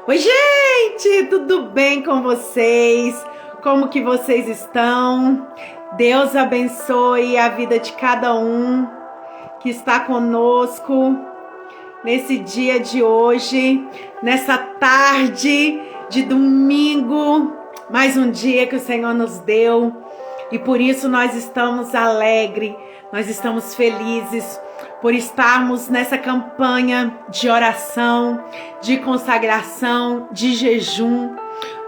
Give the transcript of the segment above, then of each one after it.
Oi, gente, tudo bem com vocês? Como que vocês estão? Deus abençoe a vida de cada um que está conosco nesse dia de hoje, nessa tarde de domingo, mais um dia que o Senhor nos deu e por isso nós estamos alegres, nós estamos felizes por estarmos nessa campanha de oração, de consagração, de jejum,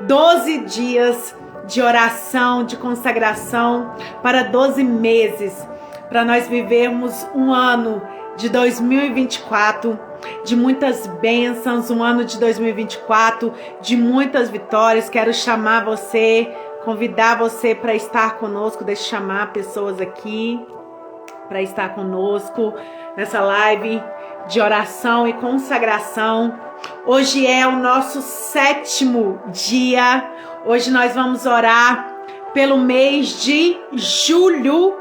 12 dias de oração, de consagração para 12 meses, para nós vivermos um ano de 2024, de muitas bênçãos, um ano de 2024, de muitas vitórias. Quero chamar você, convidar você para estar conosco, deixa eu chamar pessoas aqui para estar conosco nessa live de oração e consagração. Hoje é o nosso 7º dia. Hoje nós vamos orar pelo mês de julho.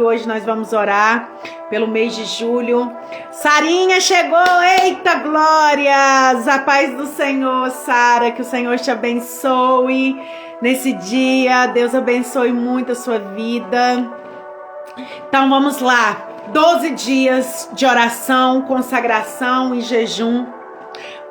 Hoje nós vamos orar pelo mês de julho. Sarinha chegou, eita glórias! A paz do Senhor, Sara, que o Senhor te abençoe nesse dia. Deus abençoe muito a sua vida. Então vamos lá, 12 dias de oração, consagração e jejum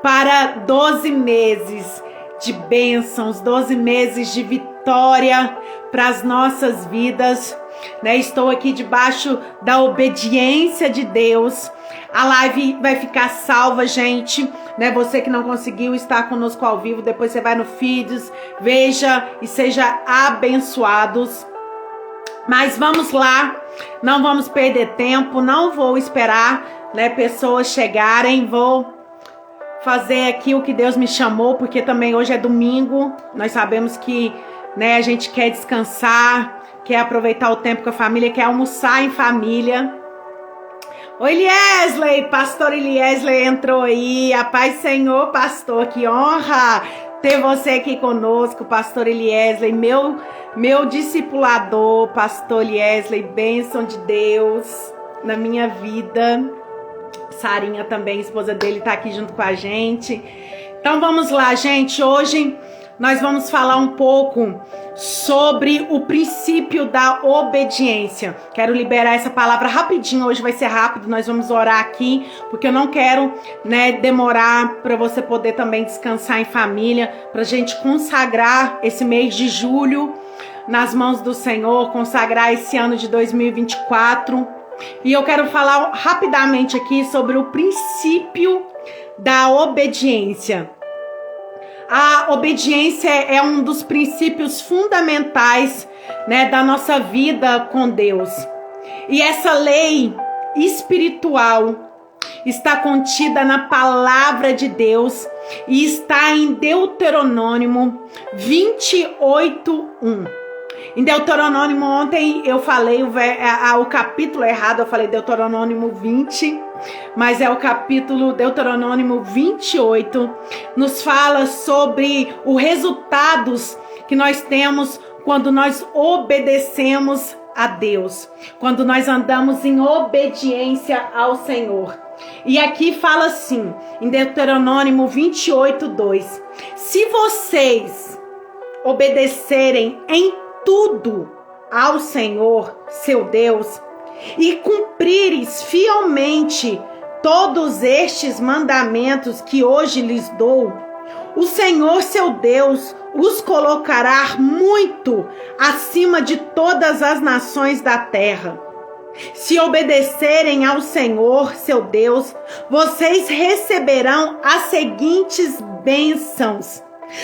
para 12 meses de bênçãos, 12 meses de vitória para as nossas vidas, né? Estou aqui debaixo da obediência de Deus. A live vai ficar salva, gente, né? Você que não conseguiu estar conosco ao vivo, depois você vai no Feeds, veja e seja abençoados. Mas vamos lá, não vamos perder tempo, não vou esperar, né, pessoas chegarem, vou fazer aqui o que Deus me chamou, porque também hoje é domingo, nós sabemos que, né, a gente quer descansar, quer aproveitar o tempo com a família, quer almoçar em família. Oi, Liesley, pastor Liesley entrou aí, a paz do Senhor, pastor, que honra ter você aqui conosco, pastor Liesley, meu discipulador, pastor Liesley, bênção de Deus na minha vida. Sarinha também, esposa dele, tá aqui junto com a gente. Então vamos lá, gente, hoje nós vamos falar um pouco sobre o princípio da obediência. Quero liberar essa palavra rapidinho, hoje vai ser rápido, nós vamos orar aqui, porque eu não quero, né, demorar para você poder também descansar em família, pra gente consagrar esse mês de julho nas mãos do Senhor, consagrar esse ano de 2024. E eu quero falar rapidamente aqui sobre o princípio da obediência. A obediência é um dos princípios fundamentais, né, da nossa vida com Deus. E essa lei espiritual está contida na palavra de Deus e está em Deuteronômio 28:1. Em Deuteronômio, ontem eu falei o capítulo errado, eu falei Deuteronômio 20, mas é o capítulo Deuteronômio 28, nos fala sobre os resultados que nós temos quando nós obedecemos a Deus, quando nós andamos em obediência ao Senhor. E aqui fala assim, em Deuteronômio 28:2, se vocês obedecerem em tudo ao Senhor, seu Deus, e cumprires fielmente todos estes mandamentos que hoje lhes dou, o Senhor, seu Deus, os colocará muito acima de todas as nações da terra. Se obedecerem ao Senhor, seu Deus, vocês receberão as seguintes bênçãos.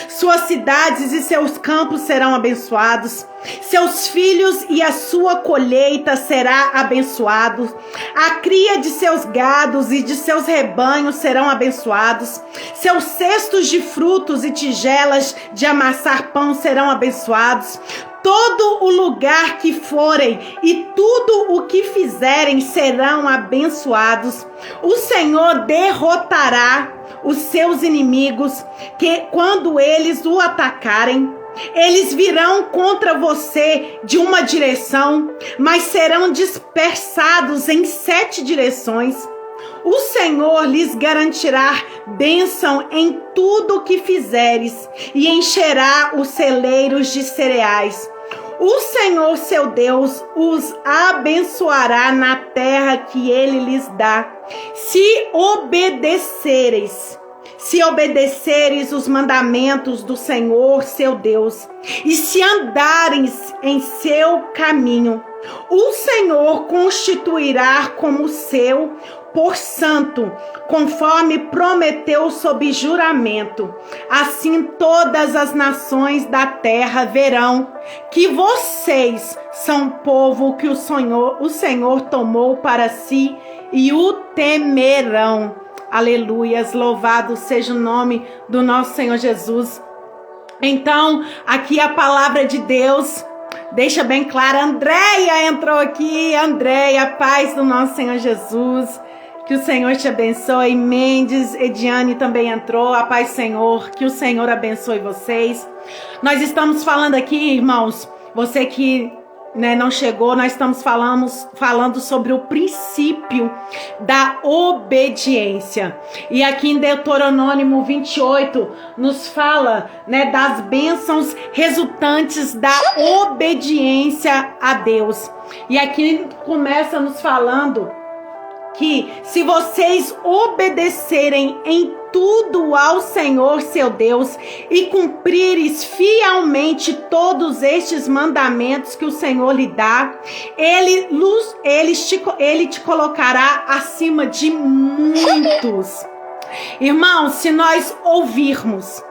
Suas cidades e seus campos serão abençoados, seus filhos e a sua colheita será abençoados, a cria de seus gados e de seus rebanhos serão abençoados, seus cestos de frutos e tigelas de amassar pão serão abençoados, todo o lugar que forem e tudo o que fizerem serão abençoados. O Senhor derrotará os seus inimigos, que quando eles o atacarem, eles virão contra você de uma direção, mas serão dispersados em 7 direções. O Senhor lhes garantirá bênção em tudo o que fizeres e encherá os celeiros de cereais. O Senhor, seu Deus, os abençoará na terra que ele lhes dá. Se obedeceres os mandamentos do Senhor, seu Deus, e se andares em seu caminho, o Senhor constituirá como seu por santo, conforme prometeu sob juramento. Assim todas as nações da terra verão que vocês são povo que o Senhor tomou para si e o temerão. Aleluias, louvado seja o nome do nosso Senhor Jesus. Então, aqui a palavra de Deus deixa bem clara. Andréia entrou aqui. Andréia, paz do nosso Senhor Jesus. Que o Senhor te abençoe. Mendes, Ediane também entrou. A paz do Senhor. Que o Senhor abençoe vocês. Nós estamos falando aqui, irmãos, você que não chegou, nós estamos falando sobre o princípio da obediência. E aqui em Deuteronômio 28 nos fala das bênçãos resultantes da obediência a Deus. E aqui começa nos falando que se vocês obedecerem em tudo ao Senhor seu Deus e cumprires fielmente todos estes mandamentos que o Senhor lhe dá, ele te colocará acima de muitos. Irmãos, se nós ouvirmos,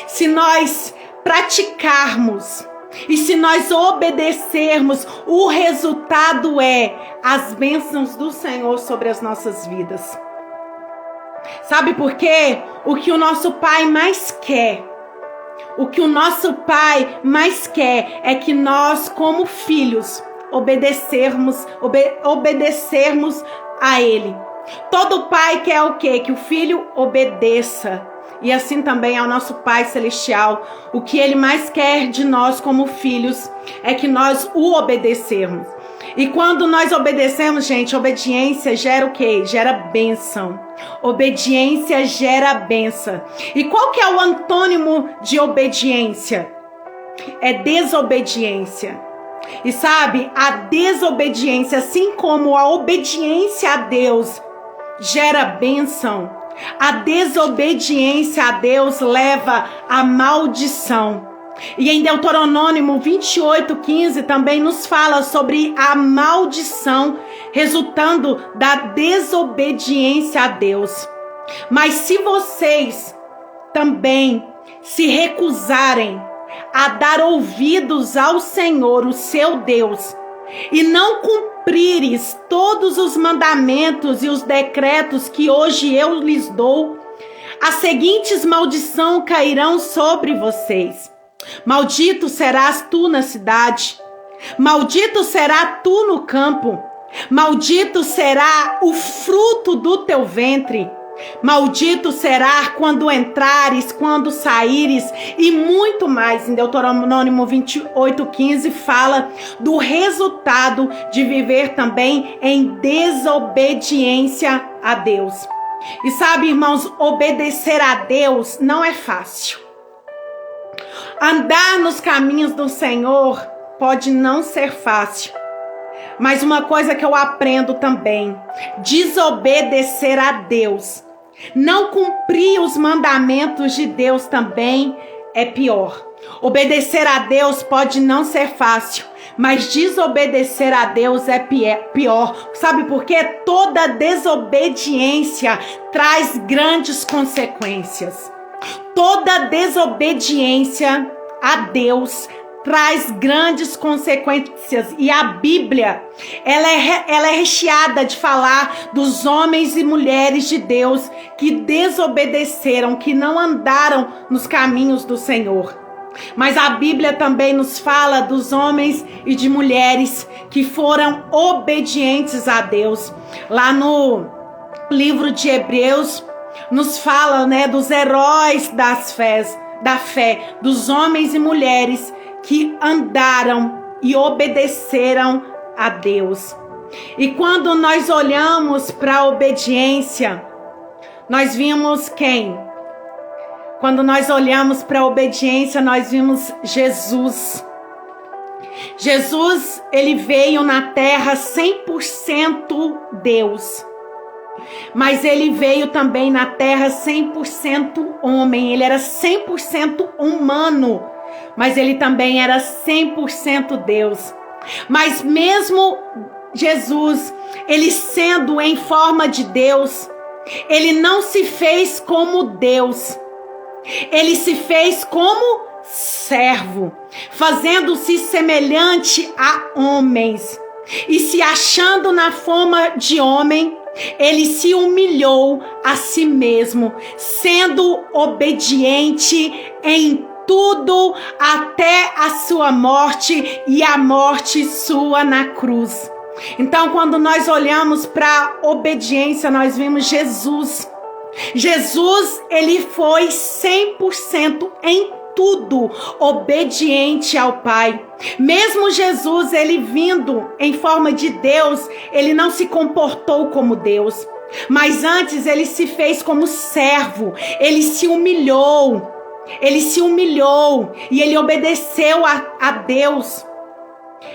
se nós praticarmos e se nós obedecermos, o resultado é as bênçãos do Senhor sobre as nossas vidas. Sabe por quê? O que o nosso Pai mais quer, é que nós, como filhos, obedecermos a Ele. Todo pai quer o quê? Que o filho obedeça. E assim também ao nosso Pai Celestial. O que Ele mais quer de nós como filhos é que nós o obedecermos. E quando nós obedecemos, gente, obediência gera o quê? Gera bênção. Obediência gera bênção. E qual que é o antônimo de obediência? É desobediência. E sabe, a desobediência, assim como a obediência a Deus gera bênção, a desobediência a Deus leva à maldição. E em Deuteronômio 28:15 também nos fala sobre a maldição resultando da desobediência a Deus. Mas se vocês também se recusarem a dar ouvidos ao Senhor, o seu Deus, e não cumprires todos os mandamentos e os decretos que hoje eu lhes dou, as seguintes maldições cairão sobre vocês. Maldito serás tu na cidade, maldito será tu no campo, maldito será o fruto do teu ventre, maldito será quando entrares, quando saíres, e muito mais. Em Deuteronômio 28:15 fala do resultado de viver também em desobediência a Deus. E sabe, irmãos, obedecer a Deus não é fácil. Andar nos caminhos do Senhor pode não ser fácil. Mas uma coisa que eu aprendo também, desobedecer a Deus, não cumprir os mandamentos de Deus também é pior. Obedecer a Deus pode não ser fácil, mas desobedecer a Deus é pior. Sabe por quê? Toda desobediência traz grandes consequências. Toda desobediência a Deus traz grandes consequências. E a Bíblia, ela é recheada de falar dos homens e mulheres de Deus que desobedeceram, que não andaram nos caminhos do Senhor. Mas a Bíblia também nos fala dos homens e de mulheres que foram obedientes a Deus. Lá no livro de Hebreus, nos fala, dos heróis da fé, dos homens e mulheres que andaram e obedeceram a Deus. E quando nós olhamos para a obediência, nós vimos quem? Quando nós olhamos para a obediência, nós vimos Jesus. Jesus, ele veio na terra 100% Deus. Mas ele veio também na terra 100% homem. Ele era 100% humano, mas ele também era 100% Deus. Mas mesmo Jesus, ele sendo em forma de Deus, ele não se fez como Deus. Ele se fez como servo, fazendo-se semelhante a homens. E se achando na forma de homem, ele se humilhou a si mesmo, sendo obediente em tudo até a sua morte e a morte sua na cruz. Então, quando nós olhamos para a obediência, nós vimos Jesus. Jesus, ele foi 100% em tudo obediente ao Pai. Mesmo Jesus, ele vindo em forma de Deus, ele não se comportou como Deus, mas antes ele se fez como servo. Ele se humilhou e ele obedeceu a Deus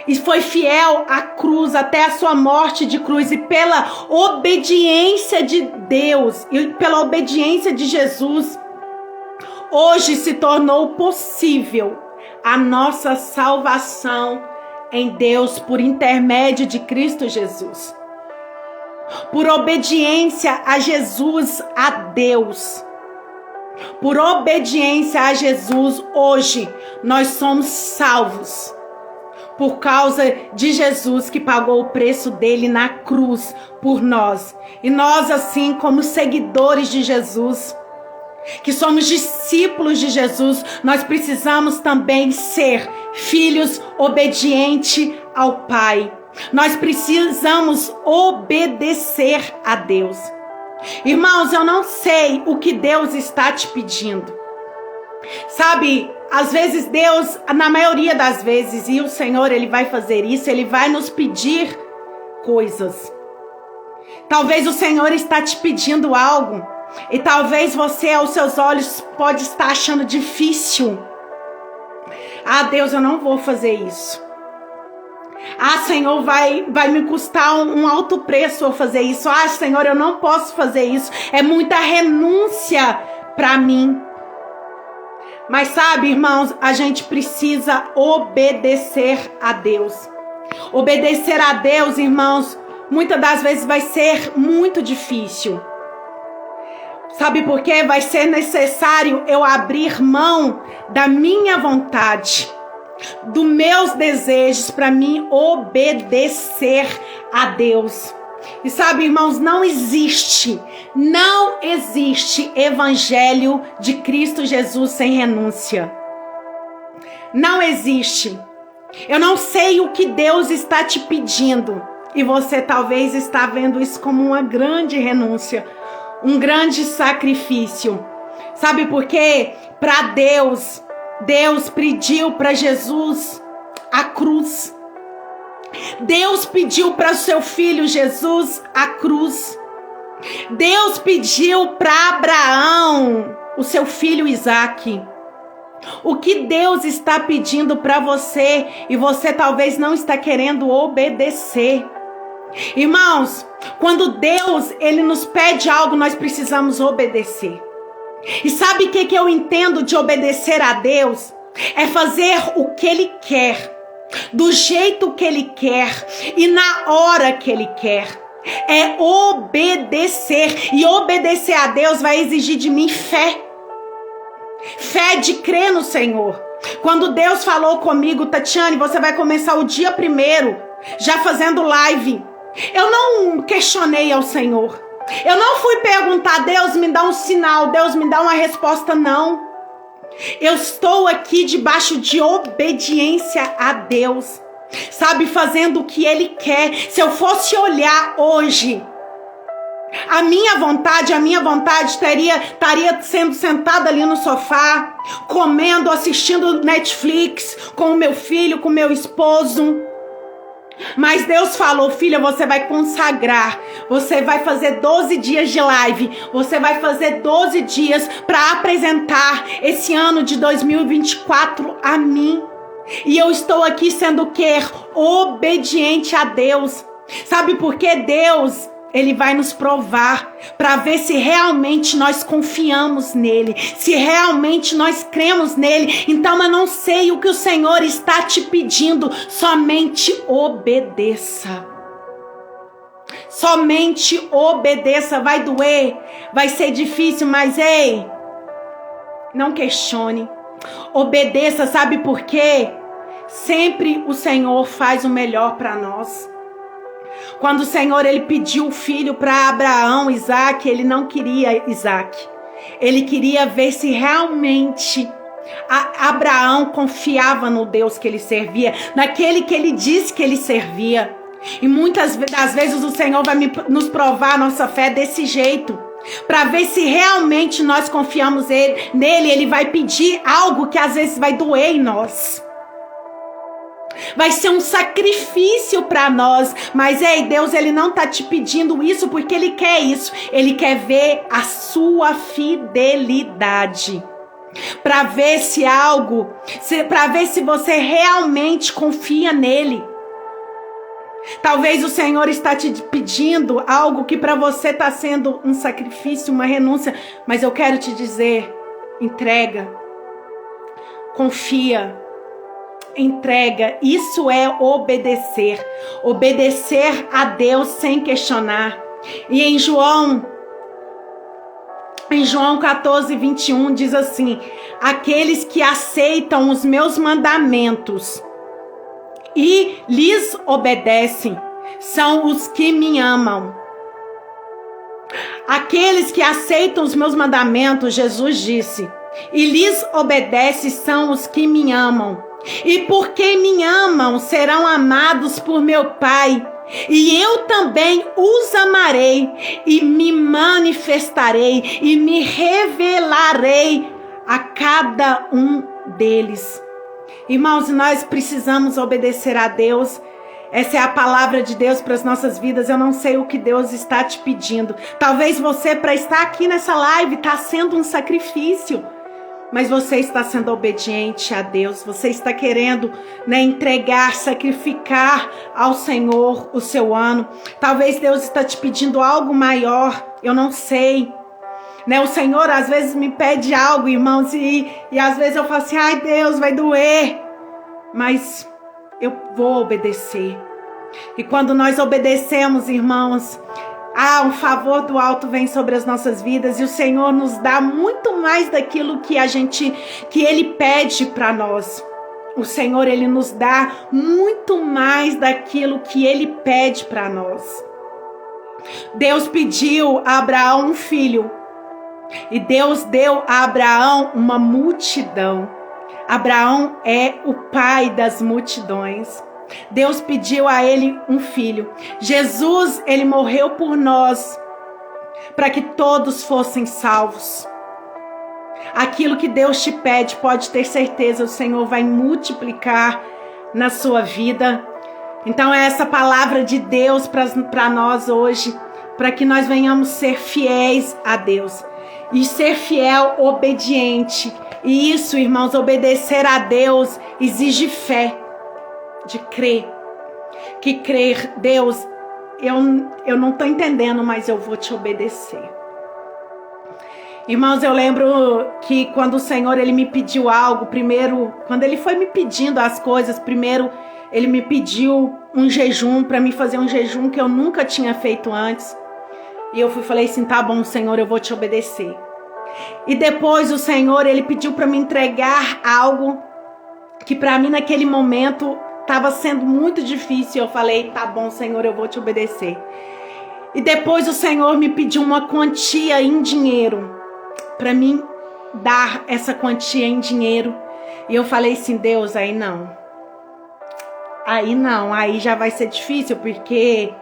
e foi fiel à cruz até a sua morte de cruz. E pela obediência de Deus e pela obediência de Jesus, hoje se tornou possível a nossa salvação em Deus por intermédio de Cristo Jesus. Por obediência a Jesus, a Deus. Por obediência a Jesus, hoje nós somos salvos. Por causa de Jesus que pagou o preço dele na cruz por nós. E nós, assim como seguidores de Jesus, que somos discípulos de Jesus, nós precisamos também ser filhos obedientes ao Pai. Nós precisamos obedecer a Deus. Irmãos, eu não sei o que Deus está te pedindo. Sabe, às vezes Deus, na maioria das vezes, e o Senhor, ele vai fazer isso, ele vai nos pedir coisas. Talvez o Senhor está te pedindo algo, e talvez você, aos seus olhos, pode estar achando difícil. Ah, Deus, eu não vou fazer isso. Ah, Senhor, vai me custar um alto preço eu fazer isso. Ah, Senhor, eu não posso fazer isso. É muita renúncia para mim. Mas sabe, irmãos, a gente precisa obedecer a Deus. Obedecer a Deus, irmãos, muitas das vezes vai ser muito difícil. Sabe por quê? Vai ser necessário eu abrir mão da minha vontade, dos meus desejos, para mim obedecer a Deus. E sabe, irmãos, não existe evangelho de Cristo Jesus sem renúncia. Não existe. Eu não sei o que Deus está te pedindo, e você talvez está vendo isso como uma grande renúncia, um grande sacrifício. Sabe por quê? Para Deus pediu para Jesus a cruz. Deus pediu para o seu filho Jesus a cruz. Deus pediu para Abraão o seu filho Isaque. O que Deus está pedindo para você e você talvez não está querendo obedecer. Irmãos, quando Deus ele nos pede algo, nós precisamos obedecer. E sabe o que eu entendo de obedecer a Deus? É fazer o que Ele quer, do jeito que Ele quer e na hora que Ele quer. É obedecer. E obedecer a Deus vai exigir de mim fé. Fé de crer no Senhor. Quando Deus falou comigo, Tatiane, você vai começar o dia 1º, já fazendo live. Eu não questionei ao Senhor. Eu não fui perguntar, Deus me dá um sinal, Deus me dá uma resposta, não. Eu estou aqui debaixo de obediência a Deus. Sabe, fazendo o que Ele quer. Se eu fosse olhar hoje, a minha vontade estaria sendo sentada ali no sofá, comendo, assistindo Netflix, com o meu filho, com o meu esposo. Mas Deus falou: filha, você vai consagrar, você vai fazer 12 dias de live, você vai fazer 12 dias para apresentar esse ano de 2024 a mim. E eu estou aqui sendo o quê? Obediente a Deus. Sabe por quê? Deus, Ele vai nos provar para ver se realmente nós confiamos nele, se realmente nós cremos nele. Então eu não sei o que o Senhor está te pedindo, somente obedeça. Somente obedeça. Vai doer, vai ser difícil, mas ei, não questione. Obedeça, sabe por quê? Sempre o Senhor faz o melhor para nós. Quando o Senhor ele pediu o filho para Abraão, Isaac, ele não queria Isaac. Ele queria ver se realmente Abraão confiava no Deus que ele servia, naquele que ele disse que ele servia. E muitas das vezes o Senhor vai nos provar a nossa fé desse jeito, para ver se realmente nós confiamos nele. Ele vai pedir algo que às vezes vai doer em nós. Vai ser um sacrifício para nós. Mas ei, Deus, ele não está te pedindo isso porque ele quer isso. Ele quer ver a sua fidelidade. Para ver para ver se você realmente confia nele. Talvez o Senhor está te pedindo algo que para você está sendo um sacrifício, uma renúncia. Mas eu quero te dizer, entrega, confia, entrega. Isso é obedecer. Obedecer a Deus sem questionar. E em João 14, 21 diz assim: aqueles que aceitam os meus mandamentos e lhes obedecem são os que me amam. Aqueles que aceitam os meus mandamentos, Jesus disse, e lhes obedecem são os que me amam. E porque me amam, serão amados por meu Pai. E eu também os amarei e me manifestarei e me revelarei a cada um deles. Irmãos, nós precisamos obedecer a Deus. Essa é a palavra de Deus para as nossas vidas. Eu não sei o que Deus está te pedindo. Talvez você, para estar aqui nessa live, está sendo um sacrifício. Mas você está sendo obediente a Deus. Você está querendo, entregar, sacrificar ao Senhor o seu ano. Talvez Deus está te pedindo algo maior. Eu não sei. O Senhor às vezes me pede algo, irmãos, e às vezes eu falo assim: ai Deus, vai doer, mas eu vou obedecer. E quando nós obedecemos, irmãos, um favor do alto vem sobre as nossas vidas, e o Senhor nos dá muito mais daquilo que Ele pede para nós. O Senhor, Ele nos dá muito mais daquilo que Ele pede para nós. Deus pediu a Abraão um filho. E Deus deu a Abraão uma multidão. Abraão é o pai das multidões. Deus pediu a ele um filho. Jesus, ele morreu por nós, para que todos fossem salvos. Aquilo que Deus te pede, pode ter certeza, o Senhor vai multiplicar na sua vida. Então é essa palavra de Deus para nós hoje, para que nós venhamos ser fiéis a Deus. E ser fiel, obediente. E isso, irmãos, obedecer a Deus exige fé. De crer. Que crer, Deus, eu não estou entendendo, mas eu vou te obedecer. Irmãos, eu lembro que quando o Senhor ele me pediu algo, primeiro, quando Ele foi me pedindo as coisas, primeiro Ele me pediu um jejum, para mim fazer um jejum que eu nunca tinha feito antes. E eu falei assim: tá bom, Senhor, eu vou te obedecer. E depois o Senhor, Ele pediu para me entregar algo que para mim naquele momento estava sendo muito difícil. Eu falei: tá bom, Senhor, eu vou te obedecer. E depois o Senhor me pediu uma quantia em dinheiro, para mim dar essa quantia em dinheiro. E eu falei assim: Deus, aí não, aí já vai ser difícil, porque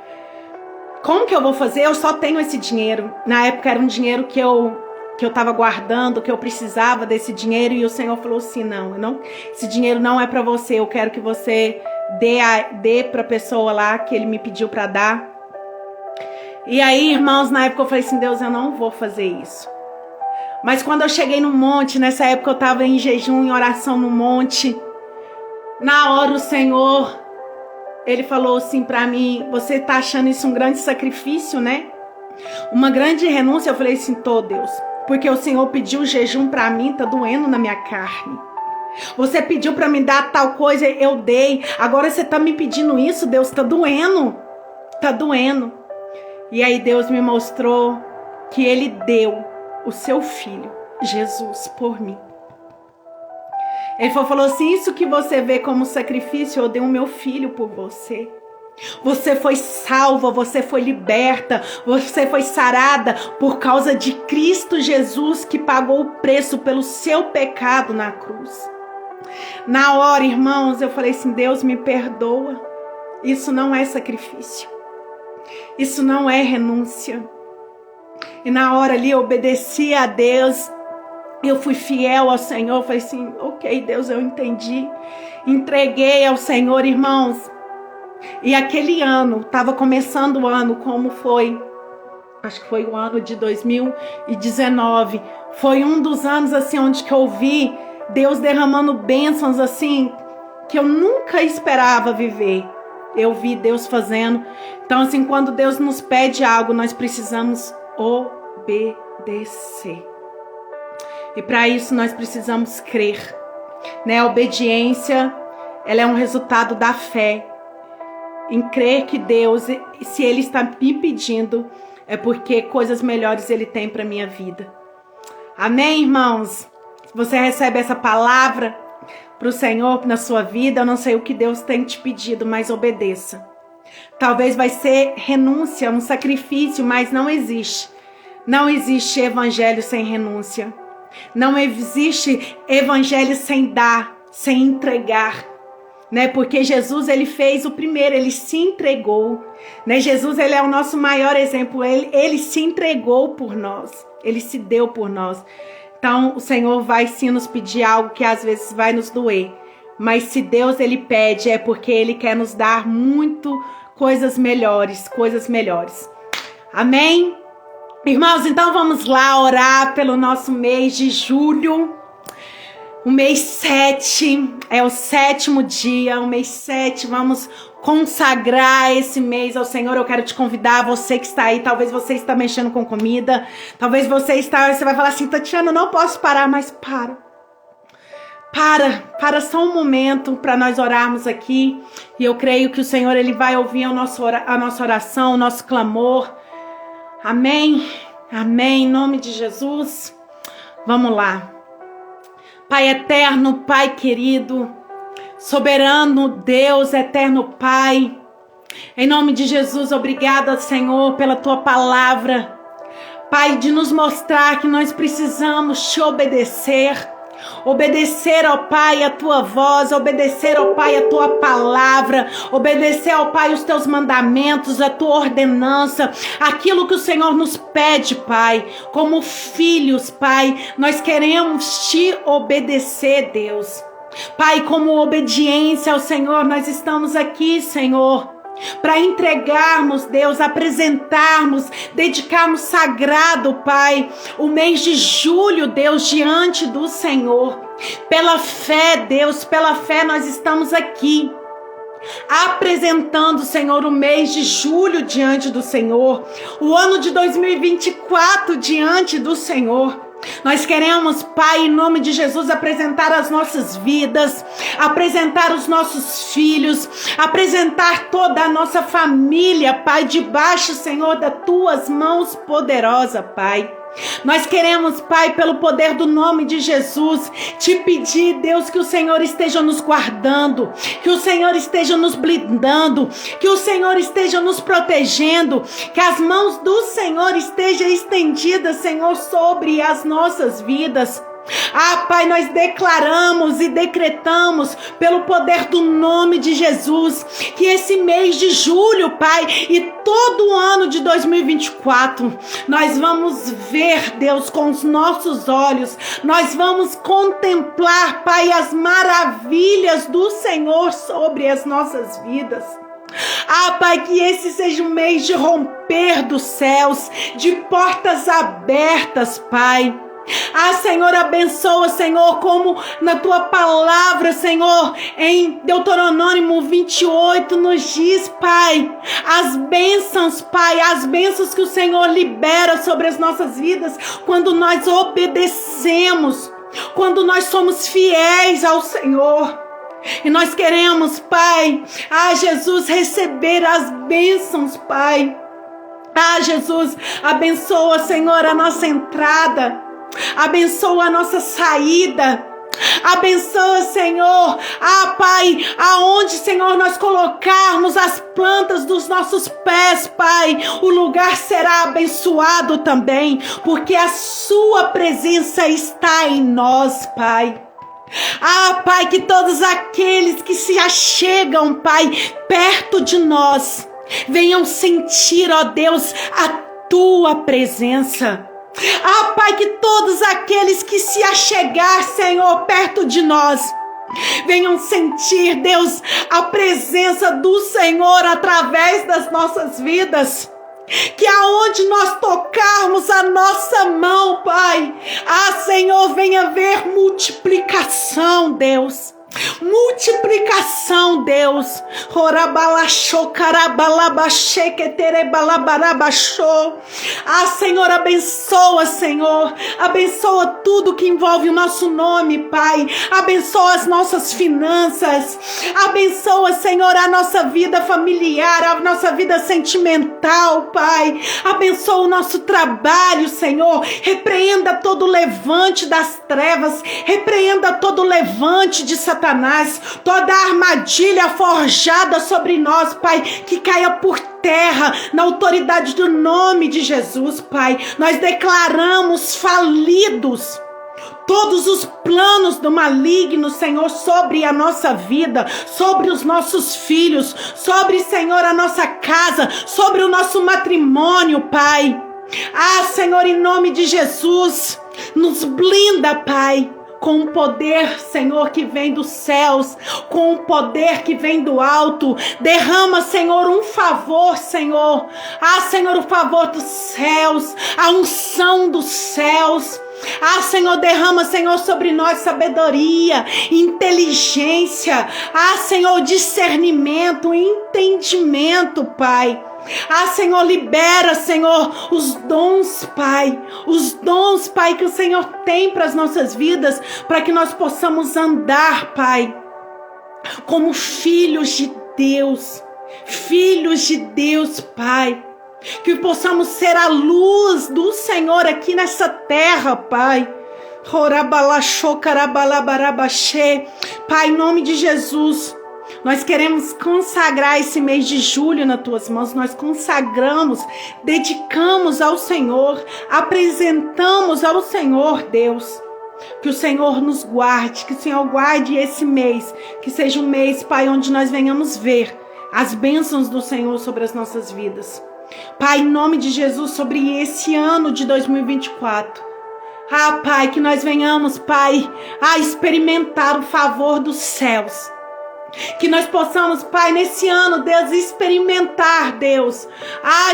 como que eu vou fazer? Eu só tenho esse dinheiro. Na época era um dinheiro que eu estava guardando, que eu precisava desse dinheiro. E o Senhor falou assim: não, esse dinheiro não é para você. Eu quero que você dê para a pessoa lá que ele me pediu para dar. E aí, irmãos, na época eu falei assim, Deus, eu não vou fazer isso. Mas quando eu cheguei no monte, nessa época eu estava em jejum, em oração no monte. Na hora o Senhor, Ele falou assim para mim, você tá achando isso um grande sacrifício, né? Uma grande renúncia. Eu falei assim, tô, Deus. Porque o Senhor pediu jejum para mim, tá doendo na minha carne. Você pediu para me dar tal coisa, eu dei. Agora você tá me pedindo isso, Deus, tá doendo. Tá doendo. E aí Deus me mostrou que Ele deu o seu filho, Jesus, por mim. Ele falou assim, isso que você vê como sacrifício, eu dei o meu filho por você. Você foi salva, você foi liberta, você foi sarada por causa de Cristo Jesus, que pagou o preço pelo seu pecado na cruz. Na hora, irmãos, eu falei assim, Deus, me perdoa. Isso não é sacrifício. Isso não é renúncia. E na hora ali eu obedeci a Deus. Eu fui fiel ao Senhor. Falei assim, ok, Deus, eu entendi. Entreguei ao Senhor, irmãos. E aquele ano, estava começando o ano, como foi? Acho que foi o ano de 2019. Foi um dos anos assim onde que eu vi Deus derramando bênçãos assim que eu nunca esperava viver. Eu vi Deus fazendo. Então assim, quando Deus nos pede algo, nós precisamos obedecer. E para isso nós precisamos crer, né? A obediência, ela é um resultado da fé. Em crer que Deus, se Ele está me pedindo, é porque coisas melhores Ele tem para minha vida. Amém, irmãos? Se você recebe essa palavra para o Senhor na sua vida, eu não sei o que Deus tem te pedido, mas obedeça. Talvez vai ser renúncia, um sacrifício, mas não existe. Não existe evangelho sem renúncia. Não existe evangelho sem dar, sem entregar. Né? Porque Jesus, ele fez o primeiro, ele se entregou. Né? Jesus, ele é o nosso maior exemplo. Ele se entregou por nós. Ele se deu por nós. Então, o Senhor vai sim nos pedir algo que às vezes vai nos doer. Mas se Deus, ele pede, é porque ele quer nos dar coisas melhores, coisas melhores. Amém? Irmãos, então vamos lá orar pelo nosso mês de julho. O mês 7 é o 7º dia, o mês 7, vamos consagrar esse mês ao Senhor. Eu quero te convidar, você que está aí, talvez você está mexendo com comida, talvez você vai falar assim, Tatiana, não posso parar, mas para só um momento para nós orarmos aqui. E eu creio que o Senhor, ele vai ouvir a nossa oração, o nosso clamor. Amém, amém, em nome de Jesus. Vamos lá. Pai eterno, Pai querido, soberano Deus, eterno Pai, em nome de Jesus, obrigada, Senhor, pela Tua palavra, Pai, de nos mostrar que nós precisamos Te obedecer, ó Pai, a Tua voz, obedecer, ó Pai, a Tua palavra, obedecer, ó Pai, os Teus mandamentos, a Tua ordenança, aquilo que o Senhor nos pede, Pai, como filhos, Pai, nós queremos Te obedecer, Deus. Pai, como obediência ao Senhor, nós estamos aqui, Senhor, para entregarmos, Deus, apresentarmos, dedicarmos sagrado, Pai, o mês de julho, Deus, diante do Senhor. Pela fé, Deus, pela fé nós estamos aqui, apresentando, Senhor, o mês de julho diante do Senhor, o ano de 2024 diante do Senhor. Nós queremos, Pai, em nome de Jesus, apresentar as nossas vidas, apresentar os nossos filhos, apresentar toda a nossa família, Pai, debaixo, Senhor, das Tuas mãos poderosas, Pai. Nós queremos, Pai, pelo poder do nome de Jesus, Te pedir, Deus, que o Senhor esteja nos guardando, que o Senhor esteja nos blindando, que o Senhor esteja nos protegendo, que as mãos do Senhor estejam estendidas, Senhor, sobre as nossas vidas. Pai, nós declaramos e decretamos pelo poder do nome de Jesus que esse mês de julho, Pai, e todo o ano de 2024, nós vamos ver, Deus, com os nossos olhos, nós vamos contemplar, Pai, as maravilhas do Senhor sobre as nossas vidas. Pai, que esse seja um mês de romper dos céus, de portas abertas, Pai. Senhor, abençoa, Senhor, como na tua palavra, Senhor, em Deuteronômio 28 nos diz, Pai, as bênçãos, Pai, as bênçãos que o Senhor libera sobre as nossas vidas quando nós obedecemos, quando nós somos fiéis ao Senhor. E nós queremos, Pai, Jesus, receber as bênçãos, Pai. Jesus, abençoa, Senhor, a nossa entrada. Abençoa a nossa saída. Abençoa, Senhor, Pai, aonde, Senhor, nós colocarmos as plantas dos nossos pés, Pai, o lugar será abençoado também, porque a sua presença está em nós, Pai. Pai, que todos aqueles que se achegam, Pai, perto de nós, venham sentir, ó Deus, a tua presença. Pai, que todos aqueles que se achegar, Senhor, perto de nós, venham sentir, Deus, a presença do Senhor através das nossas vidas. Que aonde nós tocarmos a nossa mão, Pai, Senhor, venha ver multiplicação, Deus. Multiplicação, Deus. Senhor, abençoa, Senhor. Abençoa tudo que envolve o nosso nome, Pai. Abençoa as nossas finanças. Abençoa, Senhor, a nossa vida familiar, a nossa vida sentimental, Pai. Abençoa o nosso trabalho, Senhor. Repreenda todo levante das trevas. Repreenda todo levante de Satanás. Toda armadilha forjada sobre nós, Pai, que caia por terra, na autoridade do nome de Jesus, Pai. Nós declaramos falidos todos os planos do maligno, Senhor, sobre a nossa vida, sobre os nossos filhos, sobre, Senhor, a nossa casa, sobre o nosso matrimônio, Pai. Senhor, em nome de Jesus, nos blinda, Pai, com o poder, Senhor, que vem dos céus, com o poder que vem do alto. Derrama, Senhor, um favor, Senhor. Senhor, o favor dos céus, a unção dos céus. Senhor, derrama, Senhor, sobre nós sabedoria, inteligência. Senhor, discernimento, entendimento, Pai. Senhor, libera, Senhor, os dons, Pai. Os dons, Pai, que o Senhor tem para as nossas vidas, para que nós possamos andar, Pai, como filhos de Deus. Filhos de Deus, Pai. Que possamos ser a luz do Senhor aqui nessa terra, Pai. Pai, em nome de Jesus, nós queremos consagrar esse mês de julho nas tuas mãos. Nós consagramos, dedicamos ao Senhor, apresentamos ao Senhor, Deus. Que o Senhor nos guarde, que o Senhor guarde esse mês, que seja um mês, Pai, onde nós venhamos ver as bênçãos do Senhor sobre as nossas vidas. Pai, em nome de Jesus, sobre esse ano de 2024. Pai, que nós venhamos, Pai, a experimentar o favor dos céus. Que nós possamos, Pai, nesse ano, Deus, experimentar, Deus,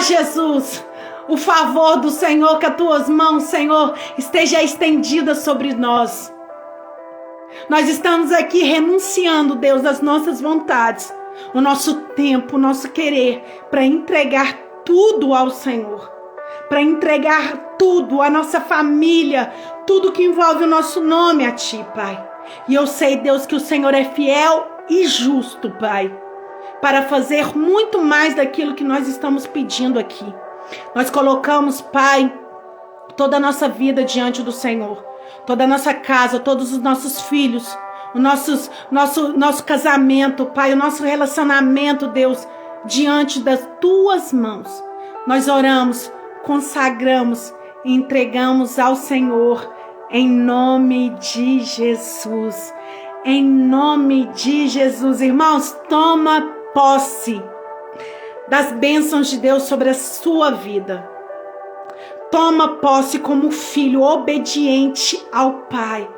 Jesus, o favor do Senhor, que as tuas mãos, Senhor, esteja estendida sobre nós. Nós estamos aqui renunciando, Deus, às nossas vontades, o nosso tempo, o nosso querer, para entregar tudo ao Senhor, para entregar tudo, a nossa família, tudo que envolve o nosso nome a Ti, Pai. E eu sei, Deus, que o Senhor é fiel e justo, Pai, para fazer muito mais daquilo que nós estamos pedindo aqui. Nós colocamos, Pai, toda a nossa vida diante do Senhor, toda a nossa casa, todos os nossos filhos, o nosso casamento, Pai, o nosso relacionamento, Deus, diante das Tuas mãos. Nós oramos, consagramos e entregamos ao Senhor Em nome de Jesus. Em nome de Jesus. Irmãos, toma posse das bênçãos de Deus sobre a sua vida. Toma posse como filho obediente ao Pai.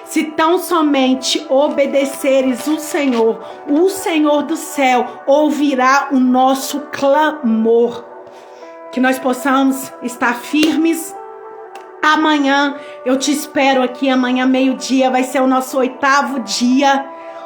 Se tão somente obedeceres o Senhor do céu ouvirá o nosso clamor. Que nós possamos estar firmes. Amanhã eu te espero aqui, amanhã meio-dia vai ser o nosso 8º dia.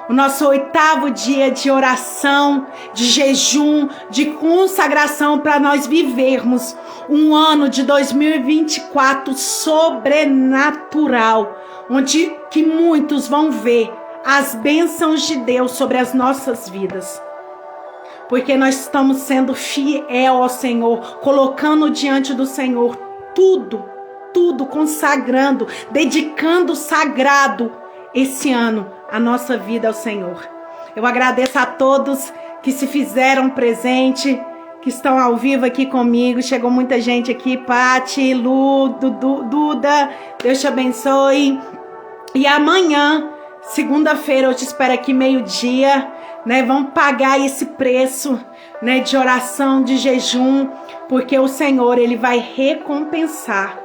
O nosso 8º dia de oração, de jejum, de consagração para nós vivermos um ano de 2024 sobrenatural, onde que muitos vão ver as bênçãos de Deus sobre as nossas vidas. Porque nós estamos sendo fiel ao Senhor, colocando diante do Senhor tudo, consagrando, dedicando sagrado esse ano a nossa vida ao Senhor. Eu agradeço a todos que se fizeram presente, que estão ao vivo aqui comigo. Chegou muita gente aqui, Pati, Lu, Duda, Deus te abençoe. E amanhã, segunda-feira, eu te espero aqui meio-dia, né? Vamos pagar esse preço, né, de oração, de jejum, porque o Senhor, Ele vai recompensar.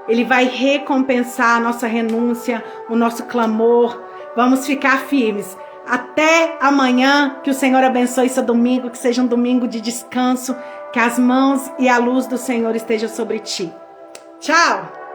Ele vai recompensar a nossa renúncia, o nosso clamor. Vamos ficar firmes. Até amanhã, que o Senhor abençoe seu domingo, que seja um domingo de descanso, que as mãos e a luz do Senhor estejam sobre ti. Tchau!